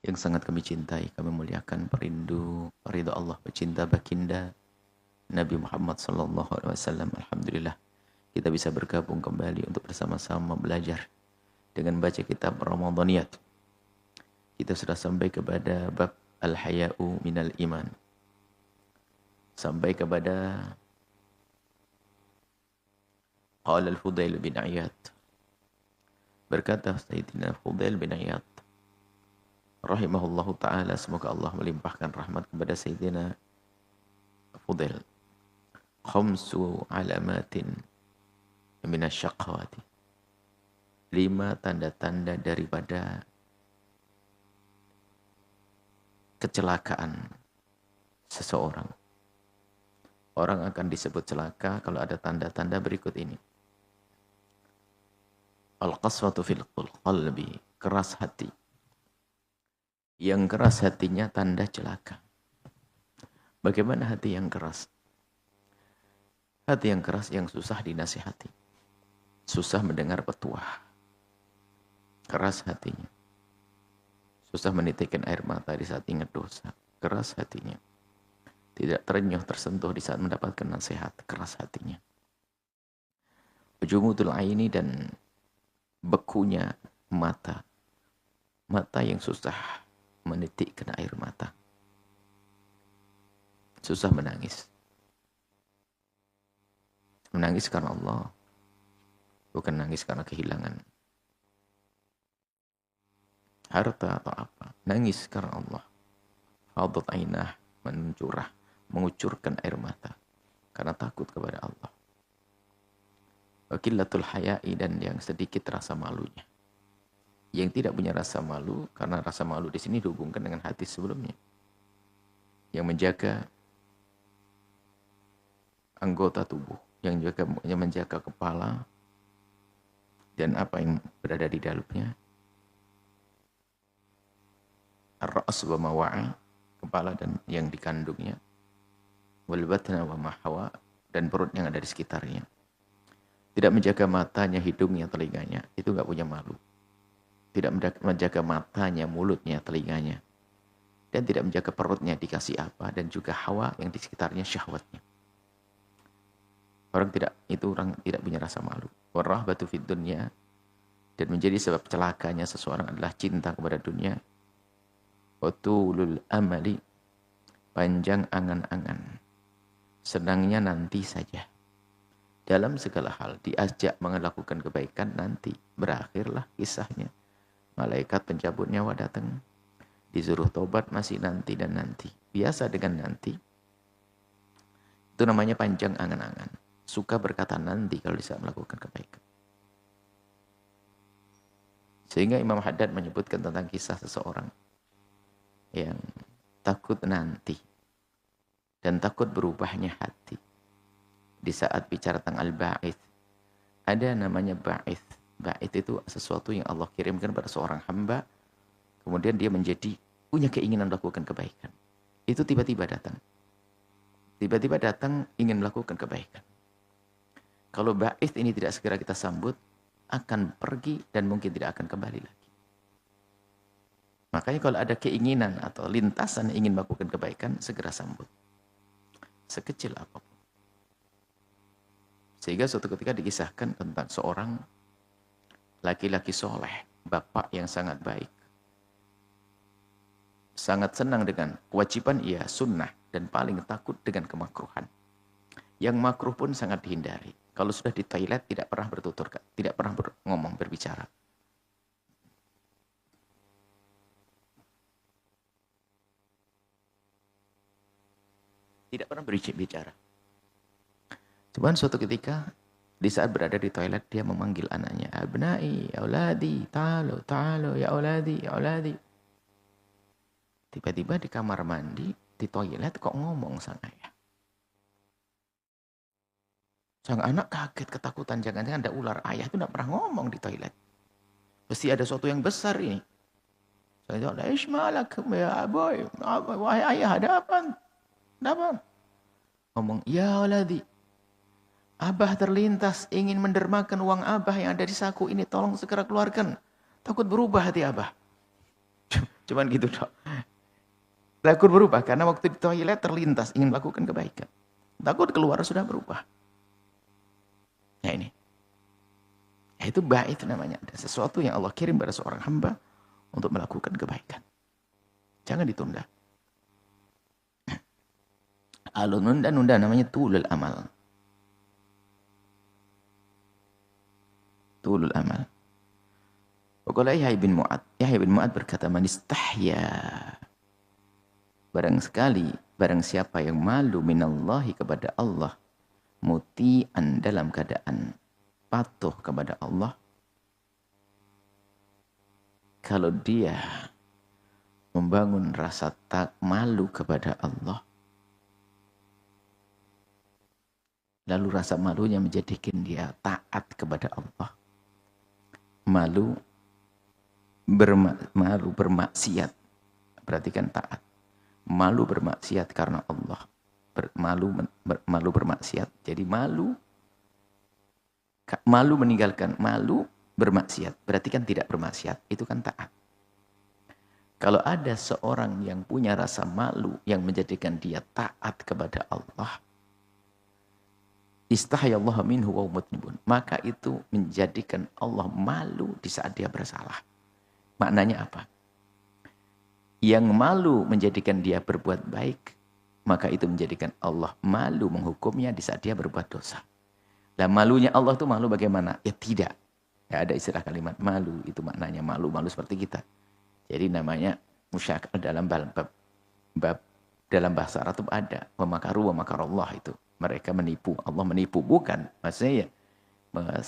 yang sangat kami cintai, kami muliakan, perindu ridha Allah, pecinta baginda Nabi Muhammad sallallahu alaihi wasallam. Alhamdulillah kita bisa bergabung kembali untuk bersama-sama belajar dengan baca kitab Ramadaniyat. Kita sudah sampai kepada bab al-haya'u minal iman. Sampai kepada qala al-Fudail bin Iyad. Berkata Sayyidina Fudail bin Iyad rahimahullahu ta'ala, semoga Allah melimpahkan rahmat kepada Sayyidina Fudail. Khamsu alamatin minasyaqawati. 5 tanda-tanda daripada kecelakaan seseorang. Orang akan disebut celaka kalau ada tanda-tanda berikut ini. Al-qaswatu fil qalbi, keras hati. Yang keras hatinya tanda celaka. Bagaimana hati yang keras? Hati yang keras yang susah dinasihati. Susah mendengar petuah. Keras hatinya. Susah menitikkan air mata di saat ingat dosa. Keras hatinya. Tidak terenyuh tersentuh di saat mendapatkan nasihat. Keras hatinya. Ujumudul aini, dan bekunya mata. Mata yang susah menitikkan air mata. Susah menangis. Menangis karena Allah. Bukan nangis karena kehilangan harta atau apa. Nangis karena Allah. Fadat ainah, mengucurkan air mata karena takut kepada Allah. Wakilatul haya'i, dan yang sedikit rasa malunya. Yang tidak punya rasa malu, karena rasa malu di sini dihubungkan dengan hati sebelumnya. Yang menjaga anggota tubuh, yang menjaga kepala dan apa yang berada di dalamnya. Ar-ra's wa mawa'a, kepala dan yang dikandungnya. Wal batna wa mahawa, dan perut yang ada di sekitarnya. Tidak menjaga matanya, hidungnya, telinganya, itu enggak punya malu. Tidak menjaga matanya, mulutnya, telinganya. Dan tidak menjaga perutnya dikasih apa, dan juga hawa yang di sekitarnya, syahwatnya. Orang tidak punya rasa malu. Warahbatu fid dunya, dan menjadi sebab celakanya seseorang adalah cinta kepada dunia. Watulul amali, panjang angan-angan, senangnya nanti saja. Dalam segala hal diajak melakukan kebaikan, nanti berakhirlah kisahnya. Malaikat pencabut nyawa datang, disuruh tobat, masih nanti dan nanti. Biasa dengan nanti. Itu namanya panjang angan-angan. Suka berkata nanti kalau bisa melakukan kebaikan. Sehingga Imam Haddad menyebutkan tentang kisah seseorang yang takut nanti dan takut berubahnya hati. Di saat bicara tentang al-ba'ith, ada namanya ba'ith. Ba'ith itu sesuatu yang Allah kirimkan pada seorang hamba, kemudian dia punya keinginan melakukan kebaikan. Itu tiba-tiba datang. Tiba-tiba datang ingin melakukan kebaikan. Kalau ba'ith ini tidak segera kita sambut, akan pergi dan mungkin tidak akan kembali lagi. Makanya kalau ada keinginan atau lintasan ingin melakukan kebaikan, segera sambut. Sekecil apapun. Sehingga suatu ketika dikisahkan tentang seorang laki-laki soleh, bapak yang sangat baik. Sangat senang dengan kewajiban, ia sunnah, dan paling takut dengan kemakruhan. Yang makruh pun sangat dihindari. Kalau sudah di toilet tidak pernah bertutur, tidak pernah berbicara. Tidak pernah berbicara. Cuman suatu ketika, di saat berada di toilet, dia memanggil anaknya. Abnai, ya auladi, ta'alu, ya auladi, ya auladi. Tiba-tiba di kamar mandi, di toilet kok ngomong sang ayah. Sang anak kaget, ketakutan. Jangan-jangan ada ular. Ayah itu tidak pernah ngomong di toilet. Pasti ada sesuatu yang besar ini. Saya bilang, Ishma'alakum ya aboy. Wahai ayah, ada apa? Kenapa? Ngomong, ya auladi. Abah terlintas ingin mendermakan uang abah yang ada di saku ini. Tolong segera keluarkan. Takut berubah hati abah. Cuman gitu dok. Takut berubah karena waktu di toilet terlintas ingin melakukan kebaikan. Takut keluar sudah berubah. Ya ini. Ya itu baik itu namanya. Ada sesuatu yang Allah kirim pada seorang hamba untuk melakukan kebaikan. Jangan ditunda. Kalau nunda-nunda namanya tulul amal. Tulul amal. Waqala Yahya bin Mu'ad berkata, "Man istahya." Barang siapa yang malu minallahi kepada Allah, muti'an dalam keadaan patuh kepada Allah, kalau dia membangun rasa tak malu kepada Allah, lalu rasa malunya menjadikan dia taat kepada Allah. Malu bermaksiat. Perhatikan taat. Malu bermaksiat karena Allah. Malu bermaksiat. Jadi malu meninggalkan, malu bermaksiat. Berarti kan tidak bermaksiat. Itu kan taat. Kalau ada seorang yang punya rasa malu yang menjadikan dia taat kepada Allah, istahayallahu minhu wa mutnibun, maka itu menjadikan Allah malu di saat dia bersalah. Maknanya apa? Yang malu menjadikan dia berbuat baik, maka itu menjadikan Allah malu menghukumnya di saat dia berbuat dosa. Dan malunya Allah itu malu bagaimana? Ya tidak. Ya ada istilah kalimat malu, itu maknanya malu seperti kita. Jadi namanya musyakal dalam bab dalam bahasa Arab itu ada wa makarallah itu. Mereka menipu, Allah menipu, bukan. Maksudnya ya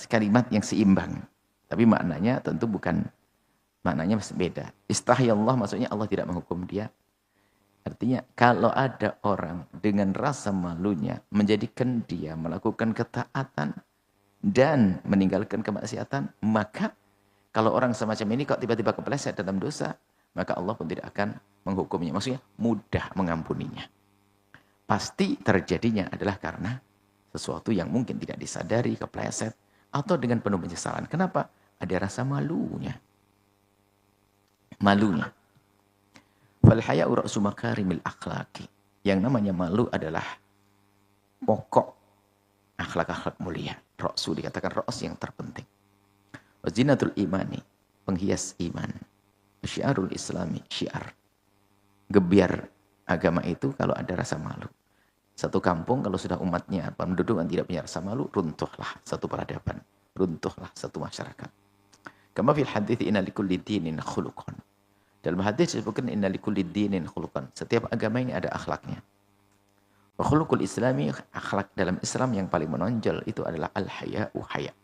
kalimat yang seimbang. Tapi maknanya tentu bukan, maknanya beda. Istahiyallah maksudnya Allah tidak menghukum dia. Artinya kalau ada orang dengan rasa malunya menjadikan dia melakukan ketaatan dan meninggalkan kemaksiatan, maka kalau orang semacam ini kok tiba-tiba kepleset dalam dosa, maka Allah pun tidak akan menghukumnya. Maksudnya mudah mengampuninya. Pasti terjadinya adalah karena sesuatu yang mungkin tidak disadari, kepleset, atau dengan penuh penyesalan. Kenapa? Ada rasa malunya. Malunya. Fal haya'u ra'su makarimil akhlaqi. Yang namanya malu adalah pokok akhlak-akhlak mulia. Ra'su dikatakan ra's yang terpenting. Wazinatul imani, penghias iman. Syiarul islami, syiar. Gebiar agama itu kalau ada rasa malu. Satu kampung kalau sudah umatnya penduduk yang tidak punya rasa malu, runtuhlah satu peradaban, runtuhlah satu masyarakat. Kama fil hadits inna likulli dinin khuluqan. Dalam hadis disebutkan inna likulli dinin khuluqan. Setiap agama ini ada akhlaknya. Wa khuluqul islami, akhlak dalam Islam yang paling menonjol itu adalah al-haya'u haya'.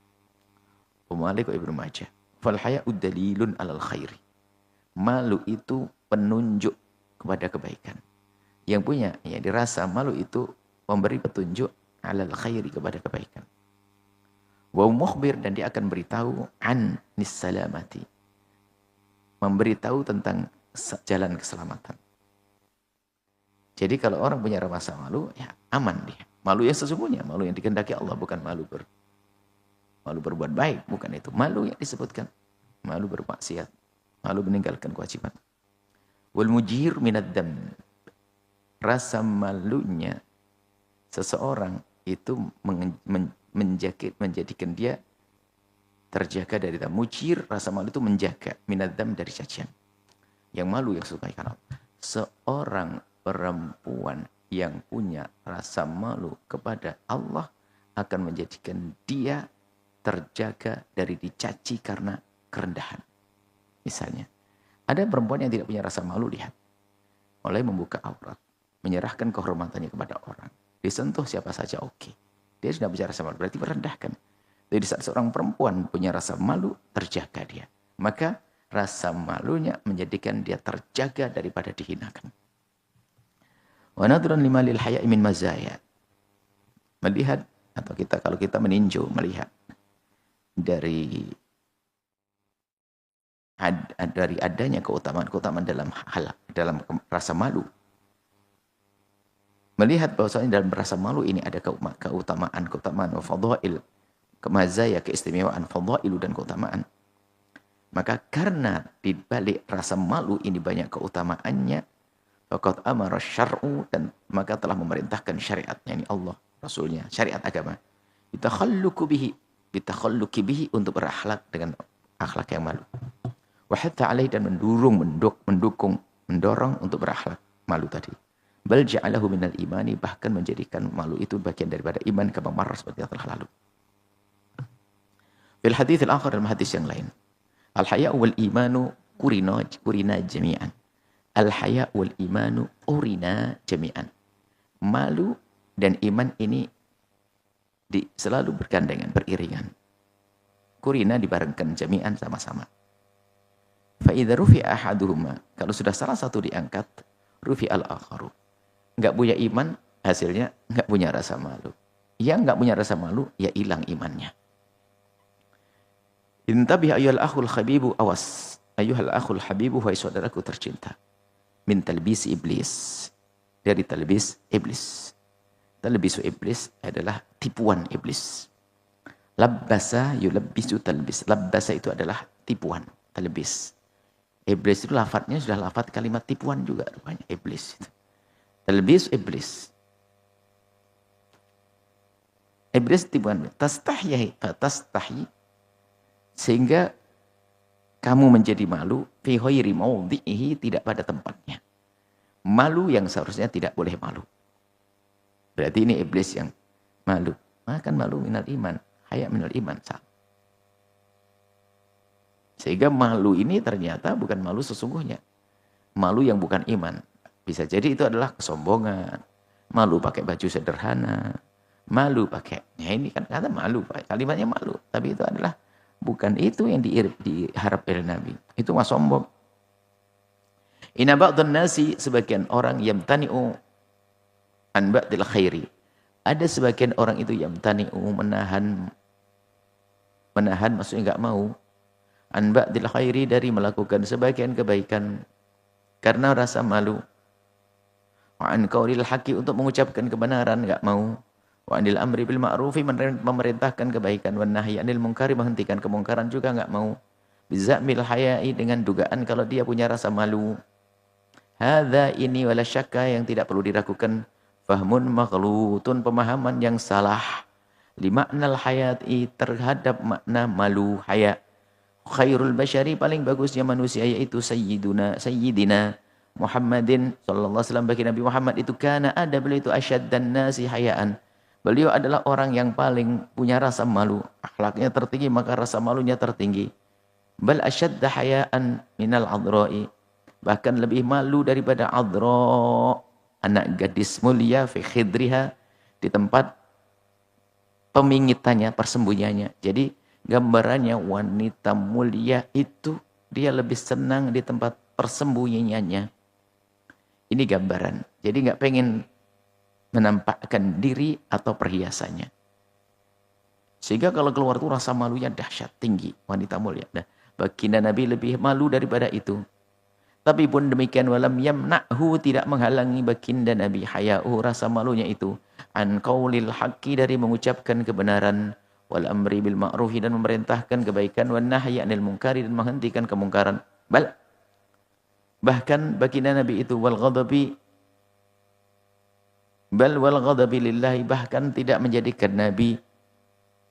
Malik Ibnu Majah. Fal haya'u dalilun alal khairi. Malu itu penunjuk kepada kebaikan. Yang punya, ya dirasa malu itu memberi petunjuk alal khairi kepada kebaikan. Wa mukhbir, dan dia akan beritahu an nissalamati. Memberitahu tentang jalan keselamatan. Jadi kalau orang punya rasa malu, ya aman dia. Malu yang sesungguhnya, malu yang dikehendaki Allah, bukan malu berbuat baik, bukan itu. Malu yang disebutkan, malu bermaksiat, malu meninggalkan kewajiban. Wal mujir minad dam. Rasa malunya seseorang itu menjadikan dia terjaga dari dam. Mujir, rasa malu itu menjaga minad dam dari cacian. Yang malu yang suka karena seorang perempuan yang punya rasa malu kepada Allah akan menjadikan dia terjaga dari dicaci karena kerendahan. Misalnya, ada perempuan yang tidak punya rasa malu, lihat. Mulai membuka aurat, menyerahkan kehormatannya kepada orang. Disentuh siapa saja oke. Dia sudah bicara rasa malu, berarti merendahkan. Jadi saat seorang perempuan punya rasa malu, terjaga dia. Maka rasa malunya menjadikan dia terjaga daripada dihinakan. Wa nadran lima lil haya'i min mazaya. Melihat, atau kalau kita meninjau, melihat dari adanya keutamaan dalam rasa malu. Melihat bahwasanya dalam rasa malu ini ada keutamaan wa fadhail, kemazaya, keistimewaan, fadhailu dan keutamaan. Maka karena di balik rasa malu ini banyak keutamaannya, faqad amara syar'u, dan maka telah memerintahkan syariatnya, ini Allah, Rasulnya, syariat agama. Bitakhalluki bihi, untuk berakhlak dengan akhlak yang malu. Wa hatta alaih, dan mendorong untuk berakhlak malu tadi. Bal ja'alahu minal imani, bahkan menjadikan malu itu bagian daripada iman, kama marra, seperti yang telah lalu. Fil hadits al-akhir, dalam hadis yang lain, al-haya' wal imanu qurina jami'an. Al-haya' wal imanu qurina jami'an. Malu dan iman ini selalu bergandengan, beriringan. Qurina dibarengkan jami'an, sama-sama. Fa idza rufi'a ahaduhuma, kalau sudah salah satu diangkat, rufi'al akharu. Enggak punya iman, hasilnya enggak punya rasa malu. Yang enggak punya rasa malu, ya hilang imannya. Intabih ayyuhal akhul habibu, awas. Ayyuhal akhul habibu, wahai saudaraku tercinta. Min talbis iblis. Dari talbis iblis. Talbisu iblis adalah tipuan iblis. Labbasa yulabbisu talbis. Labbasa itu adalah tipuan, talbis. Iblis itu lafadznya sudah lafadz kalimat tipuan juga rupanya, iblis itu. Talbis iblis. Iblis tipuan. Tastahi, sehingga kamu menjadi malu, fi ghairi mawdhihi, tidak pada tempatnya. Malu yang seharusnya tidak boleh malu. Berarti ini iblis yang malu. Maka malu minal iman, haya minal iman. Sehingga malu ini ternyata bukan malu sesungguhnya. Malu yang bukan iman. Bisa jadi itu adalah kesombongan. Malu pakai baju sederhana. Malu pakai, ya ini kan kata malu, kalimatnya malu. Tapi itu adalah, bukan itu yang diharap oleh Nabi. Itu mah sombong. Inna ba'dhan nasi, sebagian orang, yamtani'u an ba'dil khairi. Ada sebagian orang itu yamtani'u, menahan maksudnya enggak mau. An ba'dil khairi, dari melakukan sebagian kebaikan. Karena rasa malu. Wa an qaulil haqqi, untuk mengucapkan kebenaran enggak mau. Wa anil amri bil ma'rufi, memerintahkan kebaikan. Wa nahyi anil munkari, menghentikan kemungkaran juga enggak mau. Bizamil haya'i, dengan dugaan kalau dia punya rasa malu. Hadza, ini wala syakka, yang tidak perlu diragukan, fahmun maghlutun, pemahaman yang salah. Li maknal hayati, terhadap makna malu, haya. Khairul basyari, paling bagusnya manusia, yaitu sayyidina Muhammadin sallallahu alaihi wasallam, bagi Nabi Muhammad itu, kana ada, beliau itu asyaddan nasi hayaan. Beliau adalah orang yang paling punya rasa malu. Akhlaknya tertinggi, maka rasa malunya tertinggi. Bal asyadda hayaan minal adra'i. Bahkan lebih malu daripada adra', anak gadis mulia, fi khidriha, di tempat pemingitannya, persembunyiannya. Jadi gambarannya wanita mulia itu dia lebih senang di tempat persembunyiannya. Ini gambaran. Jadi nggak pengen menampakkan diri atau perhiasannya. Sehingga kalau keluar itu rasa malunya dahsyat, tinggi, wanita mulia. Nah, baginda Nabi lebih malu daripada itu. Tapi pun demikian, walam yamna'hu, tidak menghalangi baginda Nabi haya'u, rasa malunya itu, an qaulil haqqi, dari mengucapkan kebenaran, wal amri bil ma'rufi, dan memerintahkan kebaikan, wan nahyi anil munkari, dan menghentikan kemungkaran. Bahkan baginda Nabi itu wal ghadabi lillahi, bahkan tidak menjadikan Nabi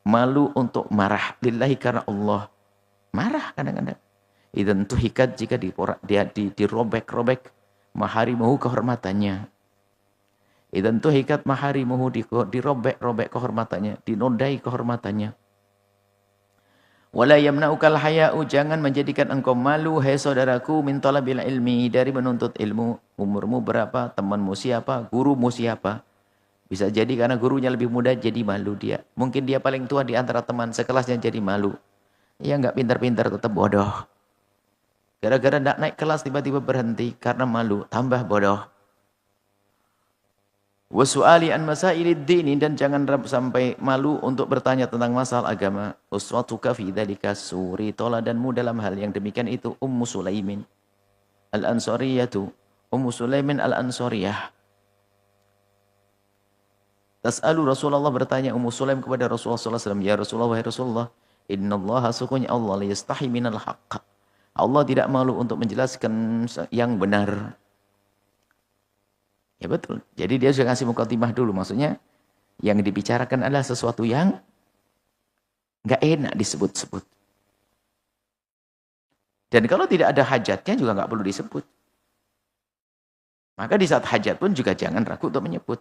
malu untuk marah lillahi, karena Allah. Marah kadang-kadang. Idzan tuhikat, jika dirobek-robek maharimuhu, kehormatannya. Idzan tuhikat maharimuhu, dirobek-robek kehormatannya, dinodai kehormatannya. Wala yamna'ukal haya'u, jangan menjadikan engkau malu, hai saudaraku, min talabil ilmi, dari menuntut ilmu. Umurmu berapa, temanmu siapa, gurumu siapa. Bisa jadi karena gurunya lebih muda, jadi malu dia. Mungkin dia paling tua di antara teman sekelasnya, jadi malu. Ya enggak pintar-pintar, tetap bodoh. Gara-gara enggak naik kelas, tiba-tiba berhenti karena malu, tambah bodoh. Wasu'ali an masailid dini, dan jangan sampai malu untuk bertanya tentang masalah agama. Uswatuka fi dzalika, suri toladanmu dalam hal yang demikian itu, Ummu Sulaimin al-Ansariyatu, Ummu Sulaimin al-Ansariyah. Tas'alu, Rasulullah bertanya, Ummu Sulaim kepada Rasulullah sallallahu alaihi wasallam, ya Rasulullah, wahai Rasulullah, innallaha, sesungguhnya Allah, la yastahi minal haqq, Allah tidak malu untuk menjelaskan yang benar. Ya betul. Jadi dia sudah kasih mukadimah dulu. Maksudnya yang dibicarakan adalah sesuatu yang nggak enak disebut-sebut. Dan kalau tidak ada hajatnya juga nggak perlu disebut. Maka di saat hajat pun juga jangan ragu untuk menyebut.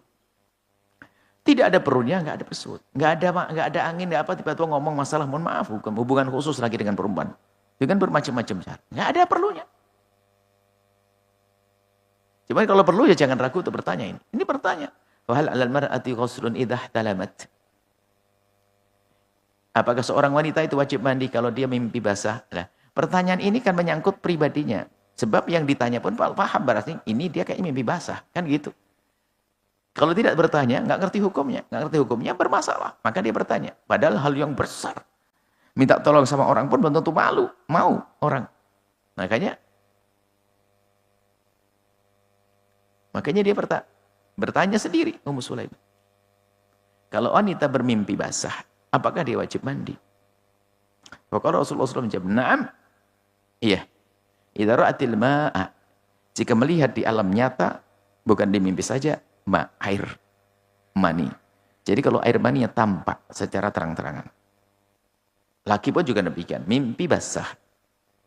Tidak ada perlunya, nggak ada pesut. Nggak ada angin, nggak apa, tiba-tiba ngomong masalah, mohon maaf, hubungan khusus lagi dengan perempuan. Dengan bermacam-macam cara. Nggak ada perlunya. Cuma kalau perlu ya jangan ragu untuk bertanya ini. Ini bertanya. Wahal 'alal mar'ati ghuslun idza ihtalamat. Apakah seorang wanita itu wajib mandi kalau dia mimpi basah? Nah, pertanyaan ini kan menyangkut pribadinya. Sebab yang ditanya pun paham berarti ini dia kayak mimpi basah. Kan gitu. Kalau tidak bertanya, nggak ngerti hukumnya. Nggak ngerti hukumnya bermasalah. Maka dia bertanya. Padahal hal yang besar. Minta tolong sama orang pun belum tentu malu. Mau orang. Makanya dia bertanya sendiri, Ummu Sulaim. Kalau wanita bermimpi basah, apakah dia wajib mandi? Maka Rasulullah SAW menjawab, "Na'am." Iya. Idza ra'atil ma'a. Jika melihat di alam nyata, bukan di mimpi saja, air mani. Jadi kalau air maninya tampak secara terang-terangan. Laki pun juga demikian, mimpi basah.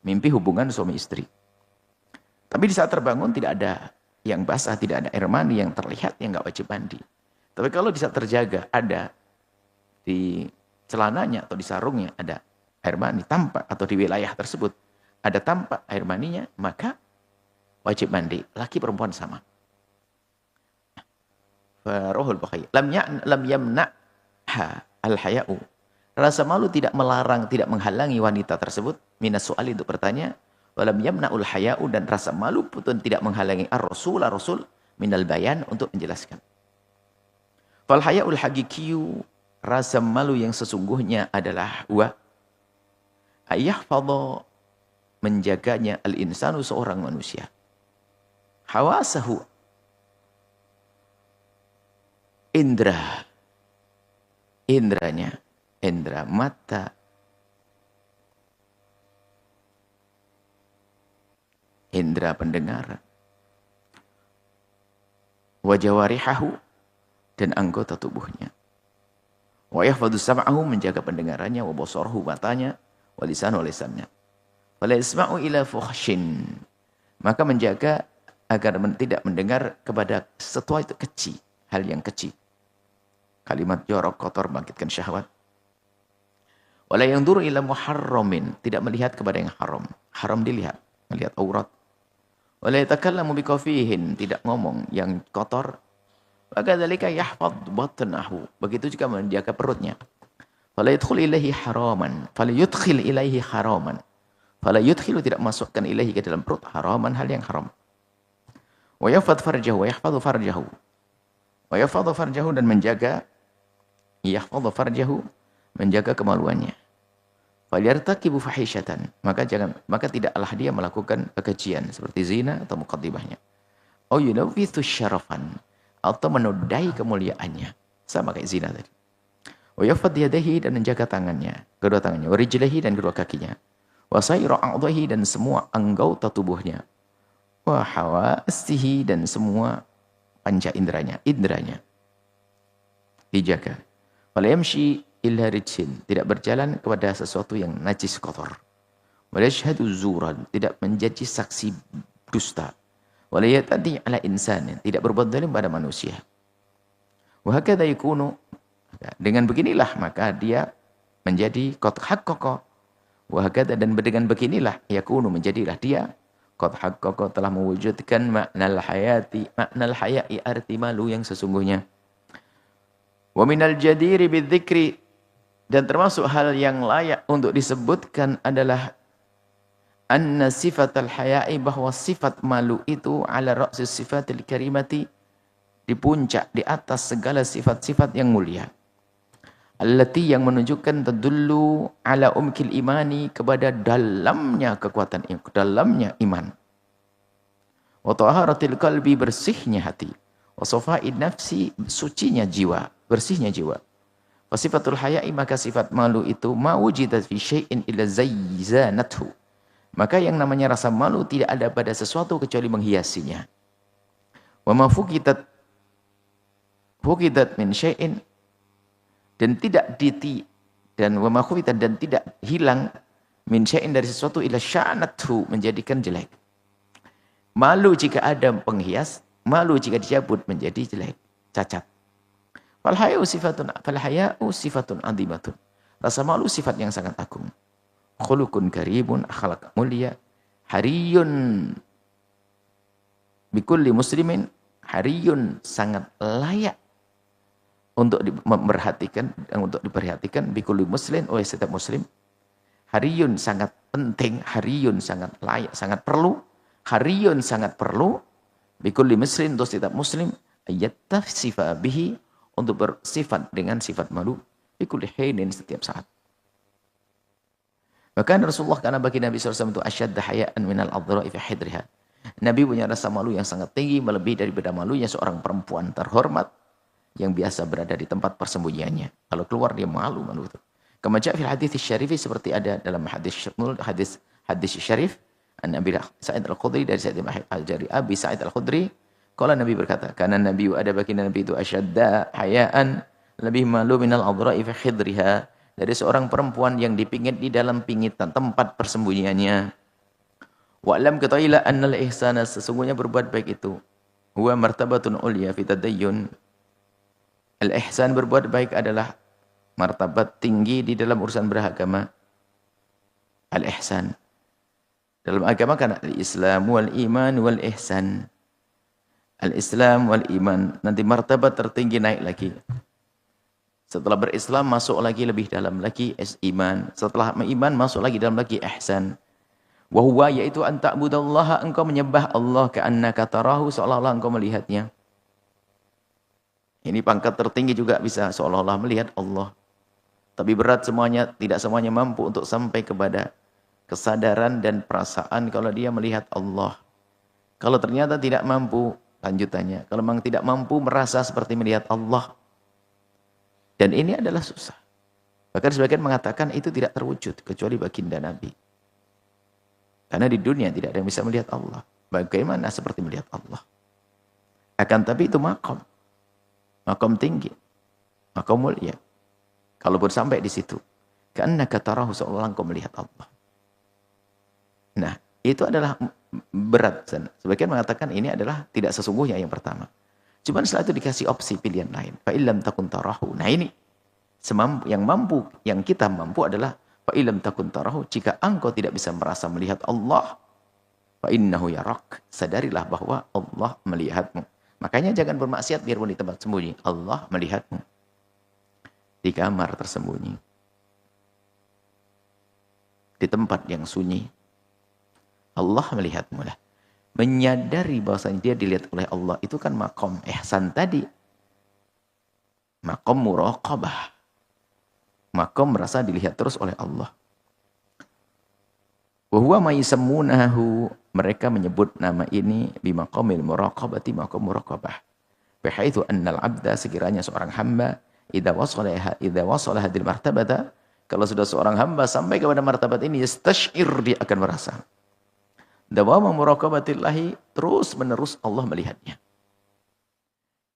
Mimpi hubungan suami istri. Tapi di saat terbangun tidak ada yang basah, tidak ada air mani yang terlihat, yang nggak wajib mandi. Tapi kalau di saat terjaga ada di celananya atau di sarungnya ada air mani tampak, atau di wilayah tersebut ada tampak air maninya, maka wajib mandi. Laki perempuan sama. Farohul Bukhari. Lam yamna'ha al-haya'u. Rasa malu tidak melarang, tidak menghalangi wanita tersebut minas soal untuk bertanya. Walam yamna'ul haya'u, dan rasa malu pun tidak menghalangi ar-rasul minal bayan untuk menjelaskan. Fal haya'ul haqiqiyu, rasa malu yang sesungguhnya adalah ayyahfadha, menjaganya al-insanu, seorang manusia. Hawasahu, indranya, indra mata, indra pendengaran, wa jawarihahu, dan anggota tubuhnya. Wa yahfadhu sam'ahu, menjaga pendengarannya, wa basarahu, matanya, wa lisanahu, lisannya. Wala yasma'u ila fuhshin, maka menjaga agar tidak mendengar kepada sesuatu kecil, hal yang kecil. Kalimat jorok, kotor, bangkitkan syahwat. Wala yanzuru ila muharramin, tidak melihat kepada yang haram. Haram dilihat, melihat aurat. Wala yatakallamu biqafihin, tidak ngomong yang kotor. Wa kadzalika yahfadz batnahu, begitu juga menjaga perutnya. Fala yadkhul ilaihi haraman, fala yudkhil ilaihi haraman. Fala yudkhilu, tidak masukkan ilaihi, ke dalam perut, haraman, hal yang haram. Wa yahfadz farjahu, wa yahfadzu farjahu. Wa yahfadzu farjahu, dan menjaga, yahfadzu farjahu, menjaga kemaluannya. Falyartakibu fahishatan, maka tidaklah dia melakukan kekejian seperti zina atau muqaddimahnya. Au yunawwithu syarafan, atau menodai kemuliaannya, sama kayak zina tadi. Wa yahfadz yadayhi, dan menjaga tangannya, kedua tangannya, wa rijlaihi, dan kedua kakinya, wa saira a'dhahi, dan semua anggota tubuhnya, wa hawasihi, dan semua panca indranya dijaga. Wala yamshi illa rijsin, tidak berjalan kepada sesuatu yang najis, kotor. Wala yashhadu zuran, tidak menjadi saksi dusta. Wala yatadi ala insan, tidak berbuat zalim pada manusia. Wa hakadha yakunu, dengan beginilah maka dia menjadi qad haqqaqa. Wa hakadha, dan dengan beginilah yakunu, menjadilah dia qad haqqaqa, telah mewujudkan maknal haya'i, arti malu yang sesungguhnya. Wa minal jadiri bidzikri, dan termasuk hal yang layak untuk disebutkan adalah anna sifatal haya'i, bahwa sifat malu itu ala ra'sis sifatil karimati, di puncak, di atas segala sifat-sifat yang mulia. Allati, yang menunjukkan, tadullu ala umkil imani, kepada dalamnya kekuatan, dalamnya iman. Wa taharatil qalbi, bersihnya hati. Wa safa'id nafsi, sucinya jiwa, bersihnya jiwa. Wa sifatul haya'i, maka sifat malu itu ma wujidat fi syai'in illa zayyanathu, Maka yang namanya rasa malu tidak ada pada sesuatu kecuali menghiasinya. Wa ma fuqidat min syai'in, dan tidak dan wa ma khufitat, dan tidak hilang min syai'in dari sesuatu ila sya'nathu, menjadikan jelek. Malu jika ada penghias, malu jika dicabut menjadi jelek, cacat. Fal haya'u sifatun 'azimatun. Rasa malu sifat yang sangat agung. Khuluqun karibun, akhlak mulia, hariyun bikulli muslimin, hariyun sangat layak untuk diperhatikan bikulli muslim, oleh setiap muslim. Hariyun sangat penting, hariyun sangat layak, sangat perlu, hariyun sangat perlu bikulli muslim, untuk setiap muslim, ayattasifa bihi, untuk bersifat dengan sifat malu, bikulli hinin, setiap saat. Bahkan Rasulullah, karena bagi Nabi SAW itu asyadda haya'an minal adhra'i fi hidriha. Nabi punya rasa malu yang sangat tinggi, melebihi daripada malunya seorang perempuan terhormat yang biasa berada di tempat persembunyiannya. Kalau keluar dia malu itu. Kama ja'a fil hadits syarifi, seperti ada dalam hadis syarif, an Abi Sa'id Al-Khudri, dari Abi Sa'id Al-Khudri, kalau Nabi berkata, karena Nabi ada bagi Nabi itu asyadda haya'an, lebih malu minal adhra'i fi hidriha, dari seorang perempuan yang dipingit di dalam pingitan tempat persembunyiannya. Wa'lam ketahuilah annal ihsana, sesungguhnya berbuat baik itu, huwa martabatun ulya fi tadayyun. Al-ihsan, berbuat baik, adalah martabat tinggi di dalam urusan beragama. Al-ihsan dalam agama kan al-islam wal iman wal ihsan. Al-islam wal iman, nanti martabat tertinggi naik lagi. Setelah berislam masuk lagi lebih dalam lagi iman. Setelah iman masuk lagi dalam lagi ihsan. Wa huwa, yaitu an ta'budallaha, engkau menyembah Allah, ka'annaka tarahu, seolah-olah engkau melihatnya. Ini pangkat tertinggi juga, bisa seolah-olah melihat Allah. Tapi berat semuanya, tidak semuanya mampu untuk sampai kepada kesadaran dan perasaan kalau dia melihat Allah. Kalau ternyata tidak mampu, lanjutannya, kalau memang tidak mampu merasa seperti melihat Allah, dan ini adalah susah. Bahkan sebagian mengatakan itu tidak terwujud kecuali baginda Nabi. Karena di dunia tidak ada yang bisa melihat Allah. Bagaimana seperti melihat Allah? Akan tapi itu makom. Makom tinggi. Makom mulia. Kalaupun sampai di situ, ka'annaka tarahu, seolah engkau melihat Allah. Nah, itu adalah berat. Sebagian mengatakan ini adalah tidak sesungguhnya yang pertama. Cuman setelah itu dikasih opsi pilihan lain. Fa illam takun tarahu. Nah ini yang kita mampu adalah fa illam takun tarahu, jika engkau tidak bisa merasa melihat Allah, fa innahu yarak, sadarilah bahwa Allah melihatmu. Makanya jangan bermaksiat biarpun di tempat sembunyi. Allah melihatmu. Di kamar tersembunyi. Di tempat yang sunyi. Allah melihatmu lah. Menyadari bahwasanya dia dilihat oleh Allah, itu kan makom ihsan tadi. Makom muraqabah. Makom merasa dilihat terus oleh Allah. Wa huwa ma yusammunahu, mereka menyebut nama ini bimaqamil muraqabati, makom muraqabah. Bihaitsu annal 'abda, sekiranya seorang hamba idza wasala hadil martabata, kalau sudah seorang hamba sampai kepada martabat ini, yastash'ir, dia akan merasa dawama muraqabatillahi, terus menerus Allah melihatnya.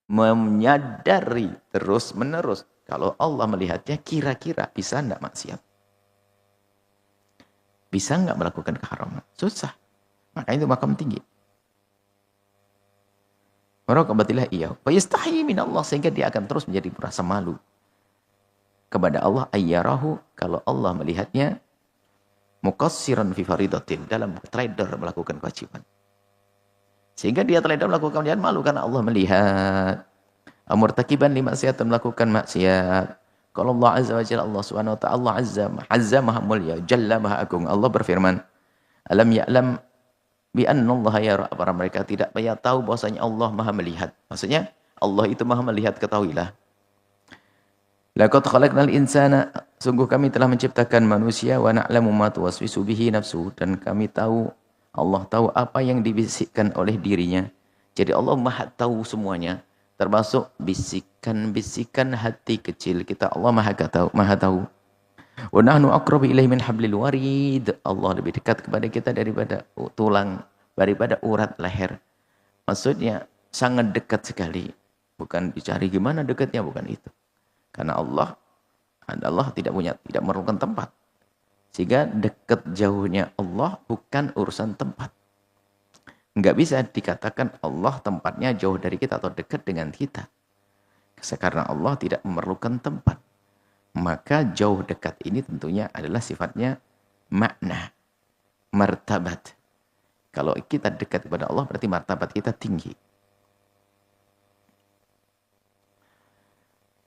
Menyadari terus menerus kalau Allah melihatnya, kira-kira bisa enggak maksiat? Bisa enggak melakukan keharaman? Susah. Makanya itu makam tinggi. Muraqabatillah iya. Fa yastahi min Allah, sehingga dia akan terus menjadi merasa malu kepada Allah, ayyarahu, kalau Allah melihatnya, muqassiran fi faridatin, dalam trader melakukan kewajiban. Sehingga dia trader melakukan kewajiban, malu karena Allah melihat. Amurtakiban li maksiat, melakukan maksiat. Kalau Allah Azza wa Jalla, Allah Subhanahu wa ta'ala, Azza maha mulia, Jalla maha agung. Allah berfirman, alam ya'lam bi anna Allah yara, para mereka tidak tahu bahwasanya Allah maha melihat. Maksudnya Allah itu maha melihat, ketahuilah. Laqad khalaqnal insana, sungguh kami telah menciptakan manusia, wa na'lamu ma tuwaswisu bihi nafsu, dan kami tahu, Allah tahu apa yang dibisikkan oleh dirinya. Jadi Allah maha tahu semuanya, termasuk bisikan-bisikan hati kecil kita. Allah maha tahu. Wa nahnu aqrabu ilaihi min hablil warid. Allah lebih dekat kepada kita daripada tulang, daripada urat leher. Maksudnya sangat dekat sekali. Bukan dicari gimana dekatnya, bukan itu. Karena Allah tidak memerlukan tempat. Sehingga dekat jauhnya Allah bukan urusan tempat. Enggak bisa dikatakan Allah tempatnya jauh dari kita atau dekat dengan kita. Karena Allah tidak memerlukan tempat. Maka jauh dekat ini tentunya adalah sifatnya makna, martabat. Kalau kita dekat kepada Allah berarti martabat kita tinggi.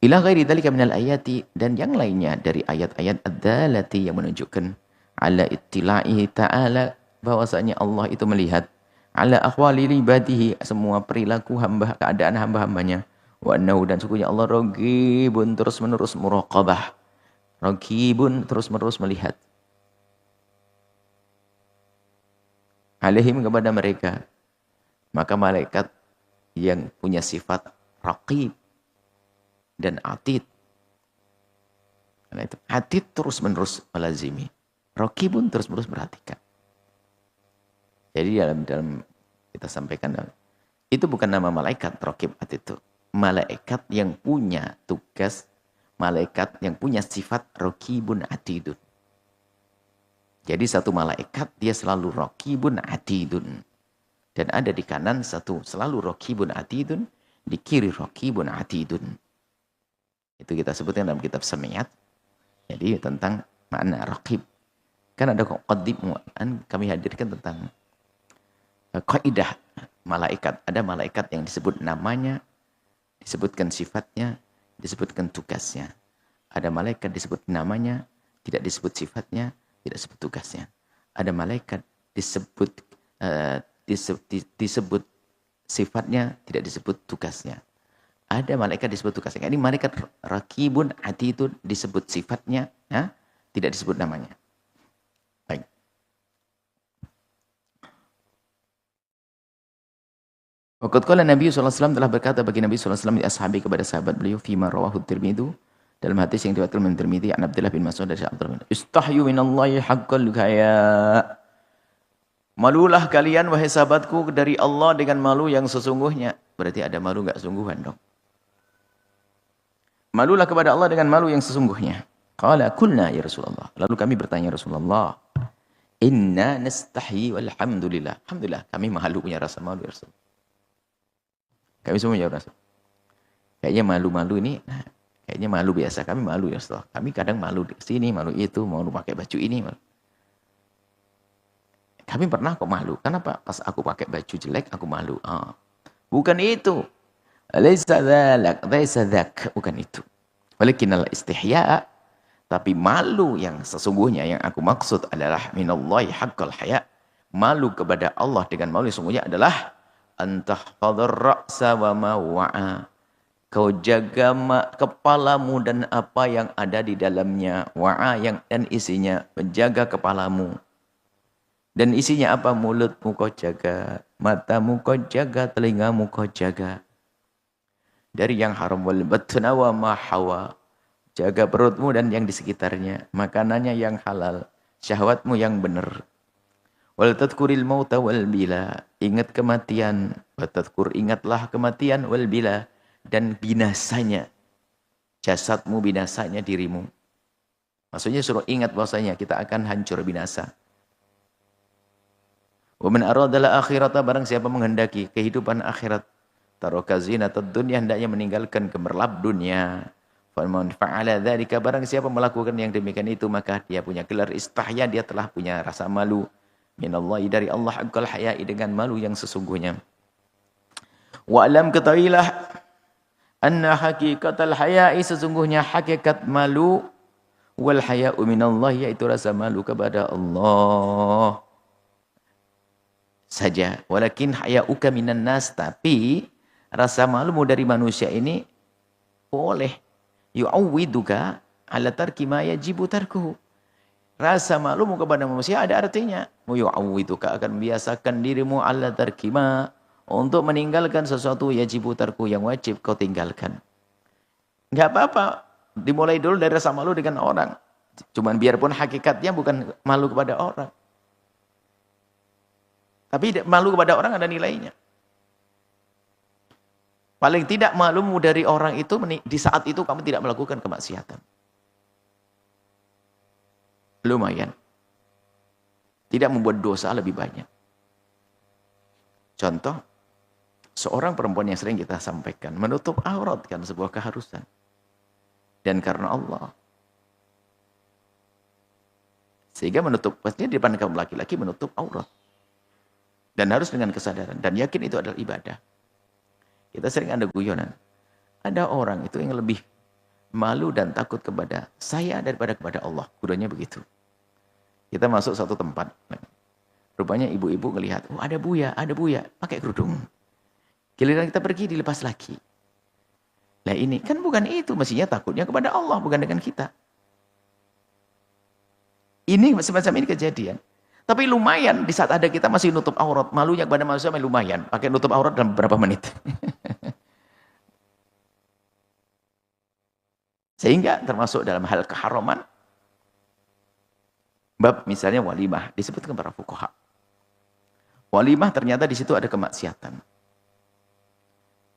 Ila ghairi dzalika minal ayati, dan yang lainnya dari ayat-ayat ad-dalati yang menunjukkan ala ittila'ihi ta'ala, bahwasanya Allah itu melihat ala ahwali ibadihi, semua perilaku hamba, keadaan hamba-hambanya. Wa annahu, dan sungguhnya Allah raqibun, terus-menerus muraqabah. Raqibun, terus-menerus melihat. Alaihim, kepada mereka. Maka malaikat yang punya sifat raqib dan atid. Karena itu atid terus-menerus melazimi. Raqibun terus-menerus perhatikan. Jadi dalam kita sampaikan, itu bukan nama malaikat raqib atid itu. Malaikat yang punya tugas, malaikat yang punya sifat raqibun atidun. Jadi satu malaikat dia selalu raqibun atidun. Dan ada di kanan satu selalu raqibun atidun, di kiri raqibun atidun. Itu kita sebutkan dalam kitab Samiyat. Jadi tentang makna raqib. Kan ada mu'an, kami hadirkan tentang kaidah malaikat. Ada malaikat yang disebut namanya, disebutkan sifatnya, disebutkan tugasnya. Ada malaikat disebut namanya, tidak disebut sifatnya, tidak disebut tugasnya. Ada malaikat disebut disebut sifatnya, tidak disebut tugasnya. Ada malaikat disebut tugasnya. Ini malaikat raqibun atidun disebut sifatnya, ya, tidak disebut namanya. Baik. Waqad qala Nabi sallallahu alaihi wasallam, telah berkata bagi Nabi sallallahu alaihi wasallam di ashabi, kepada sahabat beliau, fima rawahu Tirmidzi, dalam hadis yang diriwayatkan oleh Tirmidzi, an Abdullah bin Mas'ud dari Abdullah bin, istahyu minallahi haqqal haya. Malulah kalian wahai sahabatku dari Allah dengan malu yang sesungguhnya. Berarti ada malu enggak sungguhan dong. Malulah kepada Allah dengan malu yang sesungguhnya. Qala kulna ya Rasulullah. Lalu kami bertanya, Rasulullah, inna nastahyi walhamdulillah. Alhamdulillah kami malu, punya rasa malu ya Rasul. Kami semua ya Rasul. Kayaknya malu-malu ini, kayaknya malu biasa. Kami malu ya Rasul. Kami kadang malu di sini, malu itu, malu pakai baju ini. Malu. Kami pernah kok malu. Kenapa? Pas aku pakai baju jelek, aku malu. Bukan itu. Laisa dzak, bukan itu. Walakinnal istihya, tapi malu yang sesungguhnya yang aku maksud adalah minallahi haqqal haya. Malu kepada Allah dengan malu yang sesungguhnya adalah antahfadhar ra'sa wa ma wa'a. Kau jaga kepalamu dan apa yang ada di dalamnya. Wa'a, yang dan isinya. Menjaga kepalamu. Dan isinya apa? Mulutmu kau jaga, matamu kau jaga, telingamu kau jaga. Dari yang haram, wal batna wa ma hawa. Jaga perutmu dan yang di sekitarnya. Makanannya yang halal, syahwatmu yang benar. Wal tadhkuril mauta wal bila. Ingat kematian, wa tadhkur, ingatlah kematian, wal bila, dan binasanya. Jasadmu, binasanya dirimu. Maksudnya suruh ingat bahwasanya kita akan hancur binasa. Wa man aradal akhirata, barang siapa menghendaki kehidupan akhirat, taraka zinatad dunya, hendaknya meninggalkan gemerlap dunia. Faman fa'ala dzalika, barang siapa melakukan yang demikian itu, maka dia punya gelar istahya, dia telah punya rasa malu minallahi, dari Allah, haqqal haya'i, dengan malu yang sesungguhnya. Wa alam, ketahuilah, anna haqiqatal haya'i, sesungguhnya hakikat malu, wal haya'u minallahi, yaitu rasa malu kepada Allah saja. Walakin haya'uka minan nas, tapi rasa malumu dari manusia ini boleh yu'awwiduka ala tarki ma yajibu tarkuhu. Rasa malumu kepada manusia ada artinya. Yu'awwiduka, akan membiasakan dirimu ala tarki ma, untuk meninggalkan sesuatu yajibu tarku, yang wajib kau tinggalkan. Enggak apa-apa, dimulai dulu dari rasa malu dengan orang. Cuman biarpun hakikatnya bukan malu kepada orang. Tapi malu kepada orang ada nilainya. Paling tidak malumu dari orang itu di saat itu kamu tidak melakukan kemaksiatan. Lumayan. Tidak membuat dosa lebih banyak. Contoh, seorang perempuan yang sering kita sampaikan, menutup aurat kan sebuah keharusan. Dan karena Allah. Sehingga menutup, pastinya di depan kaum laki-laki menutup aurat. Dan harus dengan kesadaran. Dan yakin itu adalah ibadah. Kita sering ada guyonan. Ada orang itu yang lebih malu dan takut kepada saya daripada kepada Allah. Gurunya begitu. Kita masuk satu tempat. Rupanya ibu-ibu ngelihat, oh ada buya, pakai kerudung. Giliran kita pergi dilepas lagi. Nah ini kan bukan itu, mestinya takutnya kepada Allah, bukan dengan kita. Ini semacam ini kejadian. Tapi lumayan di saat ada kita masih nutup aurat. Malunya kepada manusia lumayan. Pakai nutup aurat dalam beberapa menit. Sehingga termasuk dalam hal keharaman. Bab misalnya walimah. Disebutkan para fuqaha. Walimah ternyata di situ ada kemaksiatan.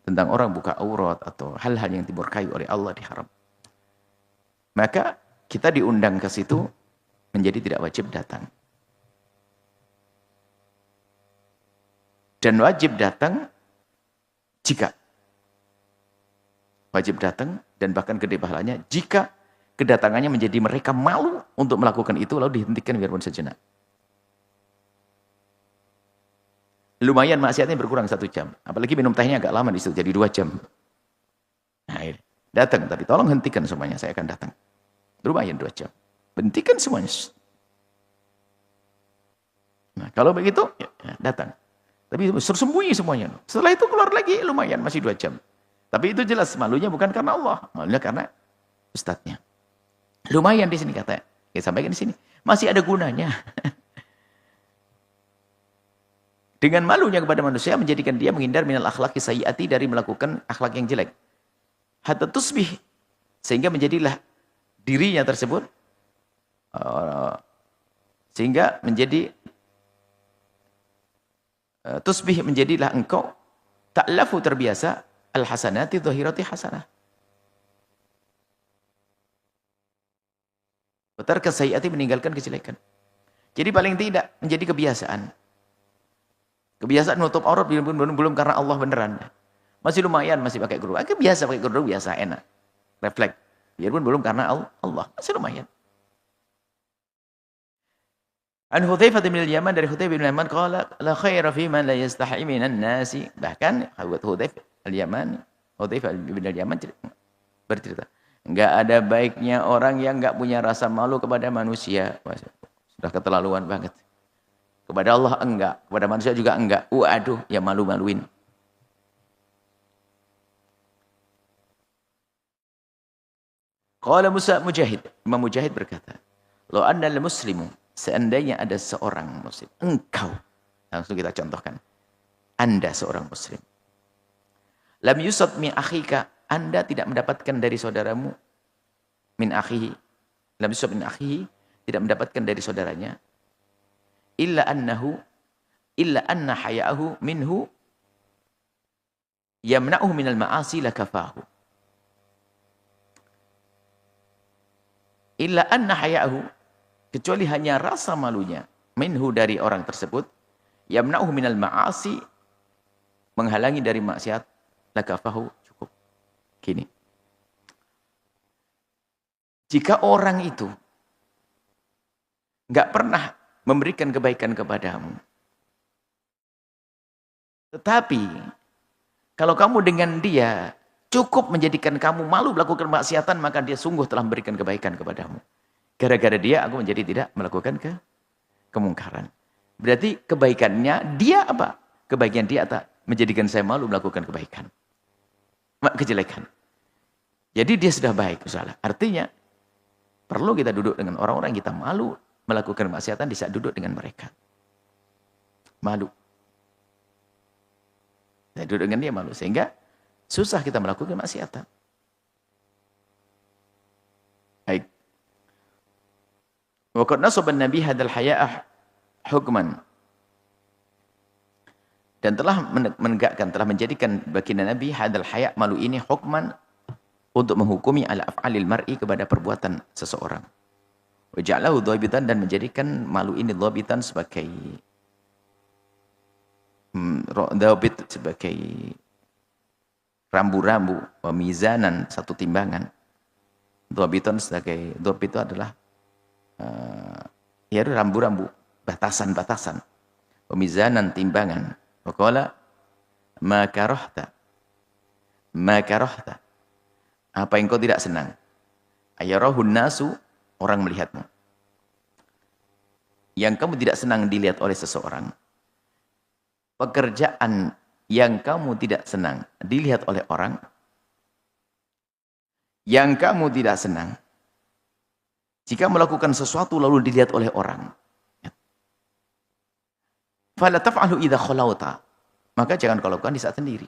Tentang orang buka aurat atau hal-hal yang dimurkai oleh Allah diharam. Maka kita diundang ke situ menjadi tidak wajib datang. Dan wajib datang jika wajib datang dan bahkan gede pahalanya jika kedatangannya menjadi mereka malu untuk melakukan itu lalu dihentikan biarpun sejenak. Lumayan maksiatnya berkurang 1 jam. Apalagi minum tehnya agak lama di situ jadi 2 jam. Nah, datang tapi tolong hentikan semuanya, saya akan datang. Lumayan 2 jam. Hentikan semuanya. Nah, kalau begitu ya, datang. Tapi tersembunyi semuanya. Setelah itu keluar lagi, lumayan, masih 2 jam. Tapi itu jelas, malunya bukan karena Allah. Malunya karena ustadznya. Lumayan di sini katanya. Ya, sampaikan di sini. Masih ada gunanya. Dengan malunya kepada manusia, menjadikan dia menghindar minal akhlaqi sayyiati dari melakukan akhlak yang jelek. Hatta tusbih. Sehingga menjadilah dirinya tersebut. Sehingga menjadi tusbih menjadilah engkau ta'lafu terbiasa al-hasanati dhahirati hasanah. Betarka sayyiati meninggalkan kejelekan. Jadi paling tidak menjadi kebiasaan. Kebiasaan menutup aurat belum karena Allah beneran. Masih lumayan masih pakai kerudung. Biasa pakai kerudung biasa enak. Refleks. Biarpun belum karena Allah, masih lumayan. An Hudzaifah bin al-Yaman dari Hudzaifah bin al-Yaman qala la khaira fi man la yastahi minan nasi. Bahkan Hudzaifah al-Yaman, Hudzaifah bin al-Yaman bercerita, enggak ada baiknya orang yang enggak punya rasa malu kepada manusia. Wah, sudah keterlaluan banget. Kepada Allah enggak, kepada manusia juga enggak. Waduh, ya malu-maluin. Qala Mujahid, Imam Mujahid berkata, "Lo annal muslimu." Seandainya ada seorang muslim, engkau, langsung kita contohkan, Anda seorang muslim. Lam yusab min akhika, Anda tidak mendapatkan dari saudaramu, min akhihi, lam yusab min akhihi, tidak mendapatkan dari saudaranya, illa anna haya'ahu minhu, yamna'uhu minal ma'asi lakafahu. Illa anna haya'ahu, kecuali hanya rasa malunya minhu dari orang tersebut, yamna'uhu minal ma'asi, menghalangi dari maksiat, lakafahu, cukup. Gini, jika orang itu enggak pernah memberikan kebaikan kepadamu, tetapi kalau kamu dengan dia cukup menjadikan kamu malu melakukan maksiatan, maka dia sungguh telah memberikan kebaikan kepadamu. Gara-gara dia aku menjadi tidak melakukan kemungkaran. Berarti kebaikannya dia apa? Kebaikan dia tak menjadikan saya malu melakukan kebaikan. Kejelekan. Jadi dia sudah baik, salah. Artinya perlu kita duduk dengan orang-orang yang kita malu melakukan kemaksiatan di saat duduk dengan mereka. Malu. Saya duduk dengan dia malu sehingga susah kita melakukan kemaksiatan. Baik. Wa qad nasaba an-nabi hadzal haya'a hukman. Dan telah menegakkan, telah menjadikan baginda Nabi hadzal haya' malu ini hukman untuk menghukumi ala af'alil mar'i kepada perbuatan seseorang. Wa ja'alahu dhabitan dan menjadikan malu ini dhabitan sebagai dhabit sebagai rambu-rambu, mizanan satu timbangan. Dhabitan sebagai dhabit itu adalah ya rambu-rambu, batasan-batasan. Mizanan timbangan. Waqala ma karahta. Ma karahta. Apa yang kau tidak senang? Ayarahun nasu, orang melihatmu. Yang kamu tidak senang dilihat oleh seseorang. Pekerjaan yang kamu tidak senang dilihat oleh orang. Yang kamu tidak senang. Jika melakukan sesuatu lalu dilihat oleh orang. Fala taf'alu idza khalawta. Maka jangan kau lakukan di saat sendiri.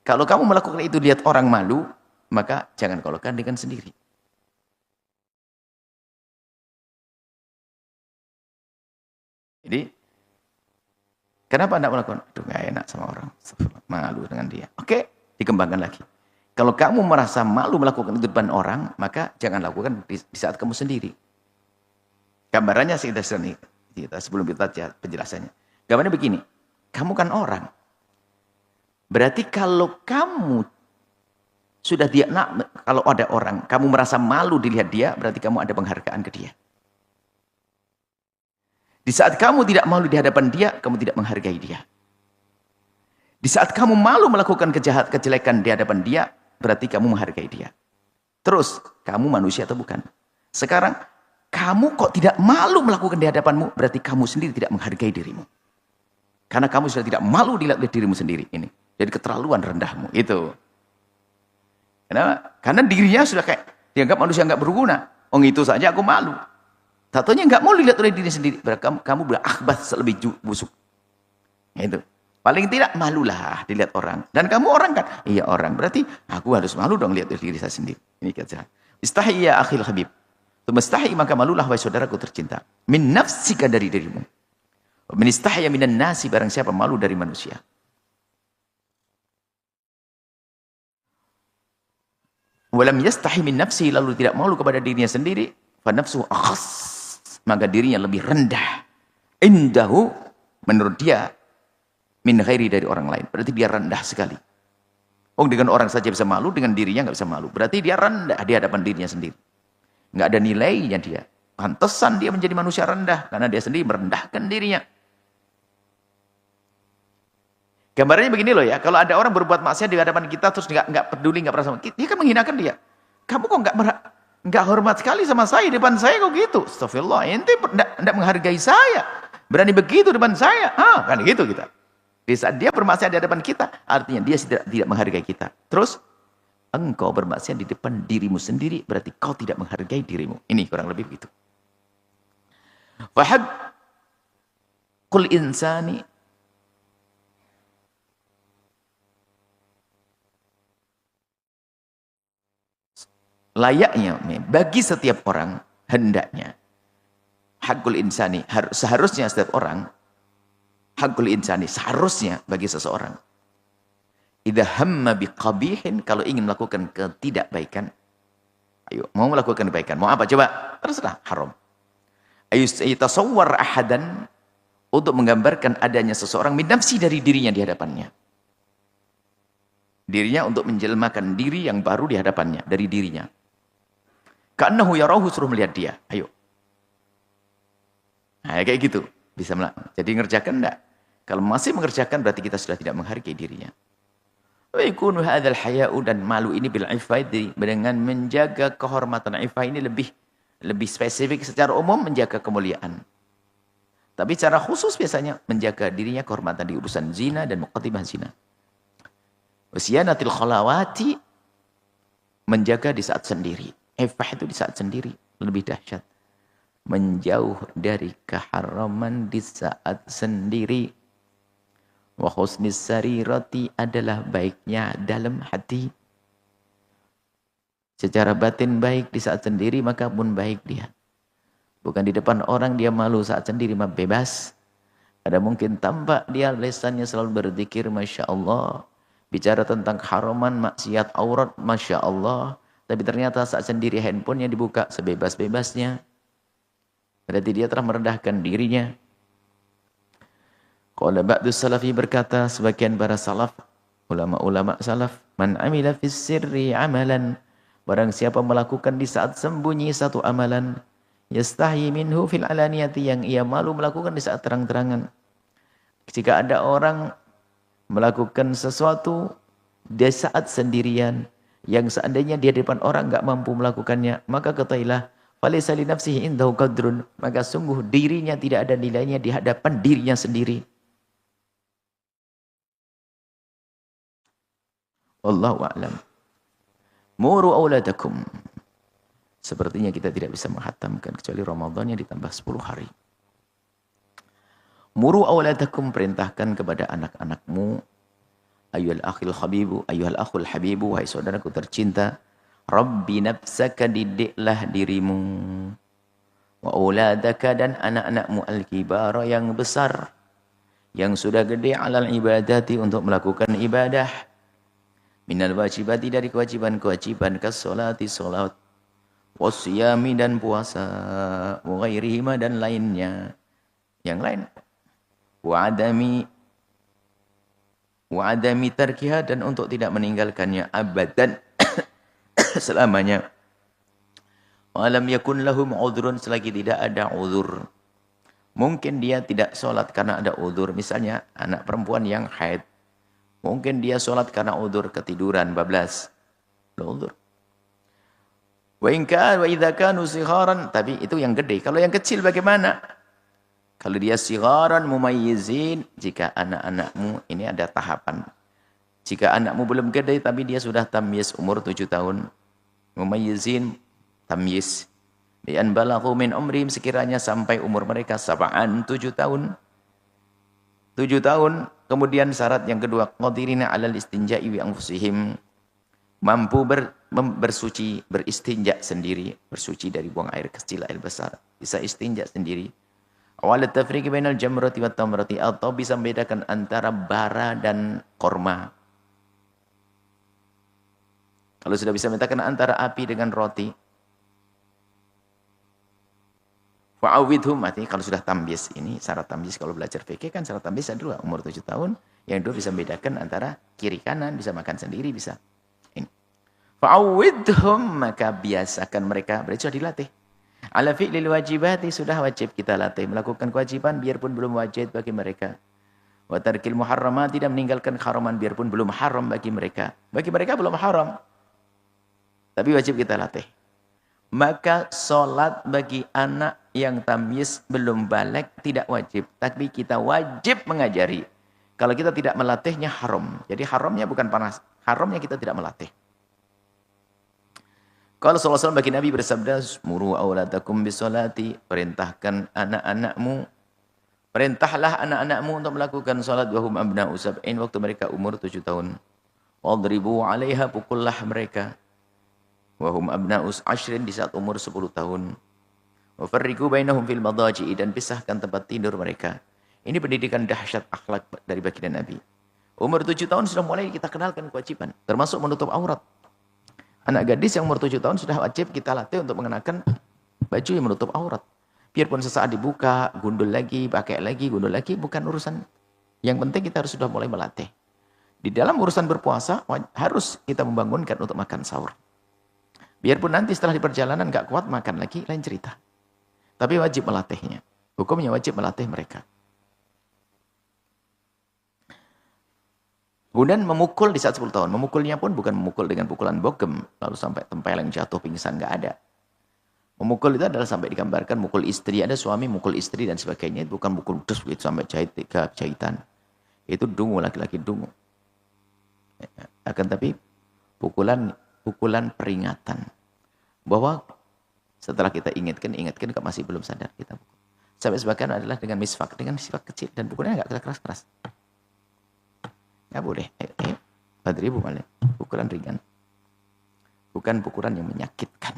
Kalau kamu melakukan itu lihat orang malu, maka jangan kau lakukan dengan sendiri. Jadi, kenapa tidak melakukan? Aduh, nggak enak sama orang. Malu dengan dia. Oke, dikembangkan lagi. Kalau kamu merasa malu melakukan itu depan orang, maka jangan lakukan di saat kamu sendiri. Gambarannya sebelum kita lihat penjelasannya. Gambarnya begini. Kamu kan orang. Berarti kalau kamu sudah kalau ada orang, kamu merasa malu dilihat dia, berarti kamu ada penghargaan ke dia. Di saat kamu tidak malu di hadapan dia, kamu tidak menghargai dia. Di saat kamu malu melakukan kejelekan di hadapan dia, berarti kamu menghargai dia. Terus, kamu manusia atau bukan? Sekarang, kamu kok tidak malu melakukan di hadapanmu, berarti kamu sendiri tidak menghargai dirimu. Karena kamu sudah tidak malu dilihat oleh dirimu sendiri. Ini. Jadi keterlaluan rendahmu. Itu. Kenapa? Karena dirinya sudah kayak dianggap manusia nggak berguna. Oh itu saja aku malu. Satunya nggak mau dilihat oleh diri sendiri. Berarti kamu berakhbat lebih busuk. Itu. Paling tidak malulah dilihat orang. Dan kamu orang kan? Iya orang. Berarti aku harus malu dong lihat diri saya sendiri. Ini kata. Istahi ya akhil habib. Tumastahi maka malulah wahai saudaraku tercinta. Min nafsika dari dirimu. Min istahya minan nasi barang siapa malu dari manusia. Walam yastahi min nafsi lalu tidak malu kepada dirinya sendiri. Fa nafsuhu akhas. Maka dirinya lebih rendah. Indahu menurut dia min ghairi dari orang lain. Berarti dia rendah sekali. Oh dengan orang saja bisa malu, dengan dirinya nggak bisa malu. Berarti dia rendah di hadapan dirinya sendiri. Nggak ada nilainya dia. Pantesan dia menjadi manusia rendah karena dia sendiri merendahkan dirinya. Gambarnya begini loh ya, kalau ada orang berbuat maksiat di hadapan kita terus nggak peduli, nggak pernah sama kita, dia kan menghinakan dia. Kamu kok nggak hormat sekali sama saya di depan saya kok gitu? Astagfirullah, ente nggak menghargai saya, berani begitu depan saya, kan gitu kita. Di saat dia bermaksiat di hadapan kita, artinya dia tidak menghargai kita. Terus engkau bermaksiat di depan dirimu sendiri, berarti kau tidak menghargai dirimu. Ini kurang lebih begitu. Fahad kul insani layaknya bagi setiap orang hendaknya hakul insani seharusnya setiap orang hakul insani seharusnya bagi seseorang idza hamma biqabihin kalau ingin melakukan ketidakbaikan ayo mau melakukan kebaikan mau apa coba terserah haram ayo yatasawwar ahadan untuk menggambarkan adanya seseorang min nafsi dari dirinya di hadapannya dirinya untuk menjelmakan diri yang baru di hadapannya dari dirinya. Ka'annahu yarahu suruh melihat dia. Ayo. Nah, kayak gitu. Bisa jadi ngerjakan enggak? Kalau masih mengerjakan berarti kita sudah tidak menghargai dirinya. Wa yakunu hadzal haya'u dan malu ini bil ifah dengan menjaga kehormatan. Ifah ini lebih spesifik secara umum menjaga kemuliaan. Tapi secara khusus biasanya menjaga dirinya kehormatan di urusan zina dan muqaddimah zina. Wasyanatil khalawati menjaga di saat sendiri. Ifah itu di saat sendiri lebih dahsyat. Menjauh dari keharaman di saat sendiri. Wa husnis sarirati adalah baiknya dalam hati. Secara batin baik di saat sendiri maka pun baik dia. Bukan di depan orang dia malu, saat sendiri mah bebas. Ada mungkin tampak dia lesannya selalu berzikir, Masya Allah. Bicara tentang haraman, maksiat, aurat, Masya Allah. Tapi ternyata saat sendiri handphonenya dibuka sebebas-bebasnya. Berarti dia telah merendahkan dirinya. Qala ba'du salafi, berkata sebagian para salaf, ulama-ulama salaf, man amila fis sirri amalan, barang siapa melakukan di saat sembunyi satu amalan, yastahi minhu fil alaniyati, yang ia malu melakukan di saat terang-terangan. Jika ada orang melakukan sesuatu di saat sendirian, yang seandainya dia di depan orang enggak mampu melakukannya, maka ketahuilah falaysa li nafsihi indahu qadrun, maka sungguh dirinya tidak ada nilainya di hadapan dirinya sendiri. Wallahu a'lam. Muru auladakum. Sepertinya kita tidak bisa menghatamkan kecuali Ramadan yang ditambah 10 hari. Muru auladakum, perintahkan kepada anak-anakmu. Ayyuhal akhil habibu, ayyuhal akhul habibu, wahai saudaraku tercinta, Rabbi nafsaka, didiklah dirimu, wa auladaka, dan anak-anakmu, al-kibara, yang besar, yang sudah gede, alal ibadati, untuk melakukan ibadah, minal wajibati, dari kewajiban-kewajiban, kas-salati, salat, wasyami, dan puasa, wa ghairihima, dan lainnya, yang lain, wa adami tarkiha, dan untuk tidak meninggalkannya abadan, selamanya. Wa lam yakun lahum udhrun, selagi tidak ada uzur. Mungkin dia tidak sholat karena ada uzur, misalnya anak perempuan yang haid. Mungkin dia sholat karena uzur, ketiduran, bablas. Uzur. Wa idza kanu sigharan, tapi itu yang gede. Kalau yang kecil bagaimana? Kalau dia sigharan mumayyizin, jika anak-anakmu, ini ada tahapan. Jika anakmu belum gede tapi dia sudah tamyiz, umur 7 tahun. Mumayyizin, tamyiz. Bi an balaghu min umrihim, sekiranya sampai umur mereka 7 tahun. 7 tahun. Kemudian syarat yang kedua, qadirina 'alal istinja'i bi anfusihim, mampu bersuci, beristinja sendiri, bersuci dari buang air kecil, air besar, bisa istinja sendiri. Awal tafriqi bainal jamrati wat tamrati, atau bisa membedakan antara bara dan korma. Kalau sudah bisa membedakan antara api dengan roti, fa'awidhum, artinya kalau sudah tamyiz, ini syarat tamyiz. Kalau belajar fikih kan syarat tamyiz adalah umur 7 tahun, yang dua bisa membedakan antara kiri kanan, bisa makan sendiri, bisa ini. Fa'awidhum, maka biasakan mereka, berarti sudah dilatih. Ala fi'lil wajibati, sudah wajib kita latih melakukan kewajiban biarpun belum wajib bagi mereka. Wa tarkil muharramat, tidak meninggalkan haraman biarpun belum haram bagi mereka. Bagi mereka belum haram, tapi wajib kita latih. Maka sholat bagi anak yang tamyiz belum balik tidak wajib, tapi kita wajib mengajari. Kalau kita tidak melatihnya haram. Jadi haramnya bukan panas, haramnya kita tidak melatih. Kalau sallallahu alaihi wasallam bagi Nabi bersabda, muru auladakum bisolati, perintahkan anak-anakmu, perintahlah anak-anakmu untuk melakukan salat, wahum abna'u sab'in, waktu mereka umur 7 tahun. Wadribu 'alaiha, pukullah mereka, wahum abna'u ashrin, di saat umur 10 tahun. Wa farriqu bainahum fil madaji'i, dan pisahkan tempat tidur mereka. Ini pendidikan dahsyat akhlak dari baginda Nabi. Umur 7 tahun sudah mulai kita kenalkan kewajiban, termasuk menutup aurat. Anak gadis yang umur 7 tahun sudah wajib kita latih untuk mengenakan baju yang menutup aurat. Biarpun sesaat dibuka, gundul lagi, pakai lagi, gundul lagi, bukan urusan. Yang penting kita harus sudah mulai melatih. Di dalam urusan berpuasa, harus kita membangunkan untuk makan sahur. Biarpun nanti setelah di perjalanan nggak kuat makan lagi, lain cerita. Tapi wajib melatihnya. Hukumnya wajib melatih mereka. Kemudian memukul di saat 10 tahun. Memukulnya pun bukan memukul dengan pukulan bogem, lalu sampai tempeleng jatuh pingsan, nggak ada. Memukul itu adalah sampai digambarkan mukul istri, ada suami mukul istri dan sebagainya, bukan mukul dus begitu sampai jahit 3 jahitan. Itu dungu, laki-laki dungu. Akan tapi pukulan peringatan. Bahwa setelah kita ingatkan kalau masih belum sadar kita pukul. Sampai sebagian adalah dengan misfak kecil, dan pukulnya nggak keras-keras. Ya boleh, Badribu boleh. Pukulan ringan. Bukan pukulan yang menyakitkan.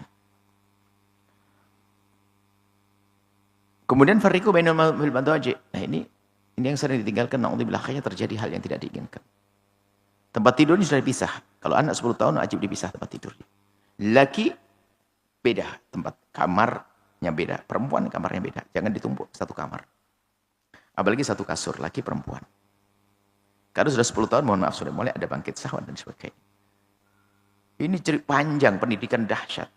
Kemudian fariqu bainal madaji. Nah ini yang sering ditinggalkan, naudzubillah, akhirnya terjadi hal yang tidak diinginkan. Tempat tidurnya sudah dipisah. Kalau anak 10 tahun wajib dipisah tempat tidurnya. Laki beda tempat, kamarnya beda. Perempuan kamarnya beda. Jangan ditumpuk satu kamar. Apalagi satu kasur, laki perempuan. Karena sudah 10 tahun, mohon maaf, sudah mulai ada bangkit syahwat dan sebagainya. Ini cerita panjang, pendidikan dahsyat.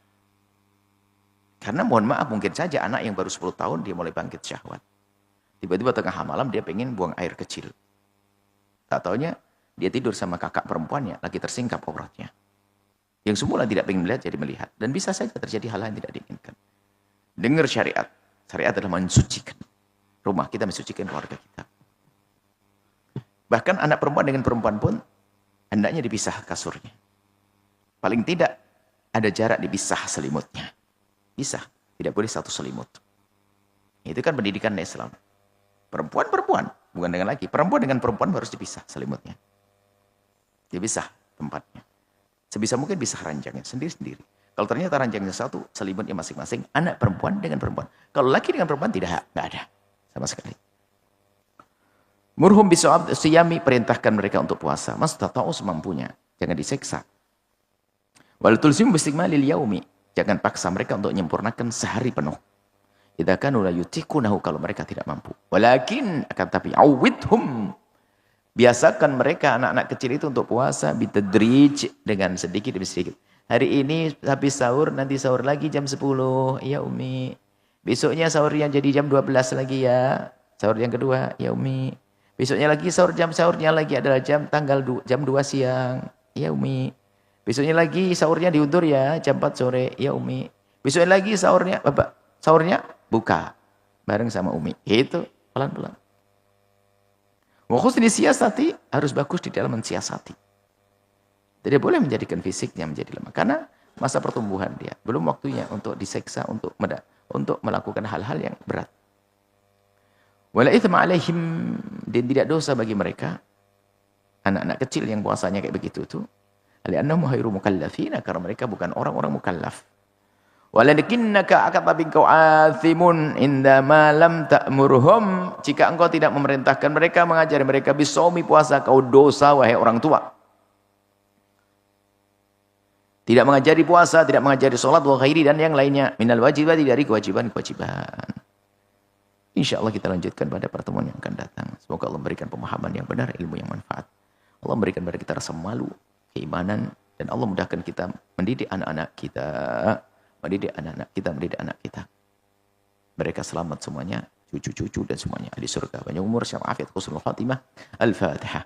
Karena mohon maaf, mungkin saja anak yang baru 10 tahun, dia mulai bangkit syahwat. Tiba-tiba tengah malam, dia pengen buang air kecil. Tak taunya, dia tidur sama kakak perempuannya, lagi tersingkap auratnya. Yang semula tidak pengen melihat, jadi melihat. Dan bisa saja terjadi hal-hal yang tidak diinginkan. Dengar syariat. Syariat adalah mensucikan rumah kita, mensucikan keluarga kita. Bahkan anak perempuan dengan perempuan pun, hendaknya dipisah kasurnya. Paling tidak, ada jarak dipisah selimutnya. Bisa, tidak boleh satu selimut. Itu kan pendidikan Islam. Perempuan-perempuan, bukan dengan laki. Perempuan dengan perempuan harus dipisah selimutnya. Dipisah tempatnya. Sebisa mungkin bisa ranjangnya sendiri-sendiri. Kalau ternyata ranjangnya satu, selimutnya masing-masing, anak perempuan dengan perempuan. Kalau laki dengan perempuan tidak ada sama sekali. Murhum bisawab siyami, perintahkan mereka untuk puasa. Mastata'u semampunya, jangan diseksa. Wal tulzim bistigmalil yaumi, jangan paksa mereka untuk menyempurnakan sehari penuh. Idza kanu la yutikunahu, kalau mereka tidak mampu. Walakin akan tapi awidhum, biasakan mereka anak-anak kecil itu untuk puasa bitadrij, dengan sedikit demi sedikit. Hari ini habis sahur, nanti sahur lagi jam 10, ya Umi. Besoknya sahurnya jadi jam 12 lagi ya. Sahur yang kedua, ya Umi. Besoknya lagi sahurnya lagi adalah jam 2 siang, ya Umi. Besoknya lagi sahurnya diundur ya, jam 4 sore, ya Umi. Besoknya lagi sahurnya buka bareng sama Umi. Itu pelan-pelan. Wa husni siasati, harus bagus di dalam mensiasati. Tidak boleh menjadikan fisiknya menjadi lemah. Karena masa pertumbuhan dia. Belum waktunya untuk diseksa, untuk melakukan hal-hal yang berat. Wala itsma alaihim, dan tidak dosa bagi mereka. Anak-anak kecil yang puasanya kayak begitu tuh. Li'annahum ghairu mukallafina, karena mereka bukan orang-orang mukallaf. Walakinnaka akan tapi engkau athimun indama lam ta'murhum, jika engkau tidak memerintahkan mereka, mengajari mereka bisaumi, puasa, kau dosa wahai orang tua. Tidak mengajari puasa, tidak mengajari sholat wa ghairi, dan yang lainnya minal wajibati, dari kewajiban-kewajiban. Insyaallah kita lanjutkan pada pertemuan yang akan datang. Semoga Allah memberikan pemahaman yang benar, ilmu yang manfaat. Allah memberikan kepada kita rasa malu, keimanan, dan Allah mudahkan kita mendidik anak-anak kita. Mendidik anak kita. Mereka selamat semuanya, cucu-cucu dan semuanya di surga. Banyak umur, syaraf, afiat, husnul khatimah. Al-Fatihah.